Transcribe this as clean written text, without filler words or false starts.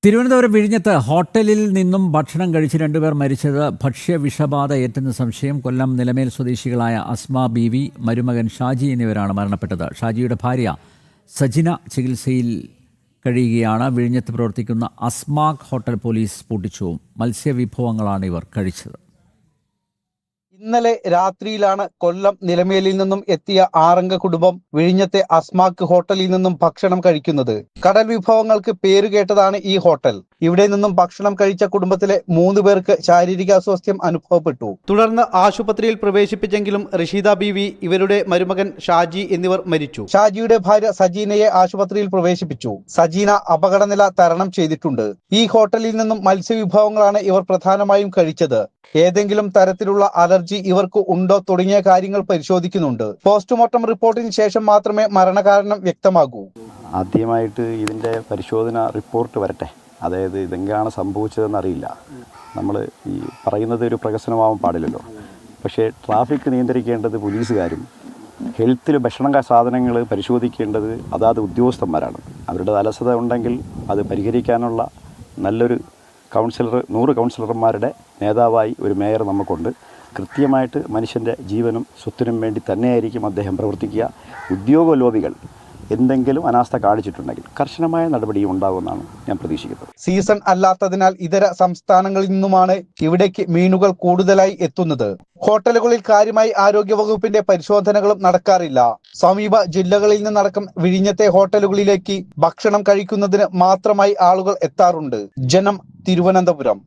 തിരുവനന്തപുരം വിഴിഞ്ഞത്ത് ഹോട്ടലിൽ നിന്നും ഭക്ഷണം കഴിച്ച് രണ്ടുപേർ മരിച്ചത് ഭക്ഷ്യവിഷബാധ ഏറ്റെന്ന് സംശയം. കൊല്ലം നിലമേൽ സ്വദേശികളായ അസ്മ ബീവി, മരുമകൻ ഷാജി എന്നിവരാണ് മരണപ്പെട്ടത്. ഷാജിയുടെ ഭാര്യ സജിന ചികിത്സയിൽ കഴിയുകയാണ്. വിഴിഞ്ഞത്ത് പ്രവർത്തിക്കുന്ന അസ്മാക് ഹോട്ടൽ പോലീസ് പൂട്ടിച്ചു. മത്സ്യവിഭവങ്ങളാണ് ഇവർ കഴിച്ചത്. ഇന്നലെ രാത്രിയിലാണ് കൊല്ലം നിലമേലിൽ നിന്നും എത്തിയ 6 കുടുംബം വിഴിഞ്ഞത്തെ അസ്മാക് ഹോട്ടലിൽ നിന്നും ഭക്ഷണം കഴിക്കുന്നത്. കടൽ വിഭവങ്ങൾക്ക് പേരുകേട്ടതാണ് ഈ ഹോട്ടൽ. ഇവിടെ നിന്നും ഭക്ഷണം കഴിച്ച കുടുംബത്തിലെ 3 പേർക്ക് ശാരീരിക അസ്വാസ്ഥ്യം അനുഭവപ്പെട്ടു. തുടർന്ന് ആശുപത്രിയിൽ പ്രവേശിപ്പിച്ചെങ്കിലും റഷീദ ബീവി, ഇവരുടെ മരുമകൻ ഷാജി എന്നിവർ മരിച്ചു. ഷാജിയുടെ ഭാര്യ സജീനയെ ആശുപത്രിയിൽ പ്രവേശിപ്പിച്ചു. സജീന അപകടനില തരണം ചെയ്തിട്ടുണ്ട്. ഈ ഹോട്ടലിൽ നിന്നും മത്സ്യവിഭവങ്ങളാണ് ഇവർ പ്രധാനമായും കഴിച്ചത്. ഏതെങ്കിലും തരത്തിലുള്ള അലർജി ഇവർക്ക് ഉണ്ടോ തുടങ്ങിയ കാര്യങ്ങൾ പരിശോധിക്കുന്നുണ്ട്. പോസ്റ്റ്മോർട്ടം റിപ്പോർട്ടിന് ശേഷം മാത്രമേ മരണകാരണം വ്യക്തമാകൂ. ആദ്യമായിട്ട് ഇതിൻ്റെ പരിശോധന റിപ്പോർട്ട് വരട്ടെ. അതായത് ഇതെങ്ങനെയാണ് സംഭവിച്ചതെന്ന് അറിയില്ല. നമ്മൾ ഈ പറയുന്നത് ഒരു പ്രകസനമാവാൻ പാടില്ലല്ലോ. പക്ഷേ ട്രാഫിക് നിയന്ത്രിക്കേണ്ടത് പോലീസുകാരും ഹെൽത്തിൽ ഭക്ഷണ സാധനങ്ങൾ പരിശോധിക്കേണ്ടത് അതാത് ഉദ്യോഗസ്ഥന്മാരാണ്. അവരുടെ അലസത ഉണ്ടെങ്കിൽ അത് പരിഹരിക്കാനുള്ള നല്ലൊരു 100 കൗൺസിലർമാരുടെ നേതാവായി ഒരു മേയർ നമുക്കുണ്ട്. കൃത്യമായിട്ട് മനുഷ്യൻ്റെ ജീവനും സ്വത്തിനും വേണ്ടി തന്നെയായിരിക്കും അദ്ദേഹം പ്രവർത്തിക്കുക. ഉദ്യോഗ ലോബികൾ എന്തെങ്കിലും അനാസ്ഥ കാണിച്ചിട്ടുണ്ടെങ്കിൽ കർശനമായ നടപടിയും ഉണ്ടാകുമെന്നാണ് ഞാൻ പ്രതീക്ഷിക്കുന്നത്. സീസൺ അല്ലാത്തതിനാൽ ഇതര സംസ്ഥാനങ്ങളിൽ നിന്നുമാണ് ഇവിടേക്ക് മീനുകൾ കൂടുതലായി എത്തുന്നത്. ഹോട്ടലുകളിൽ കാര്യമായി ആരോഗ്യവകുപ്പിന്റെ പരിശോധനകളും നടക്കാറില്ല. സമീപ ജില്ലകളിൽ നിന്നടക്കം വിഴിഞ്ഞത്തെ ഹോട്ടലുകളിലേക്ക് ഭക്ഷണം കഴിക്കുന്നതിന് മാത്രമായി ആളുകൾ എത്താറുണ്ട്. ജനം, തിരുവനന്തപുരം.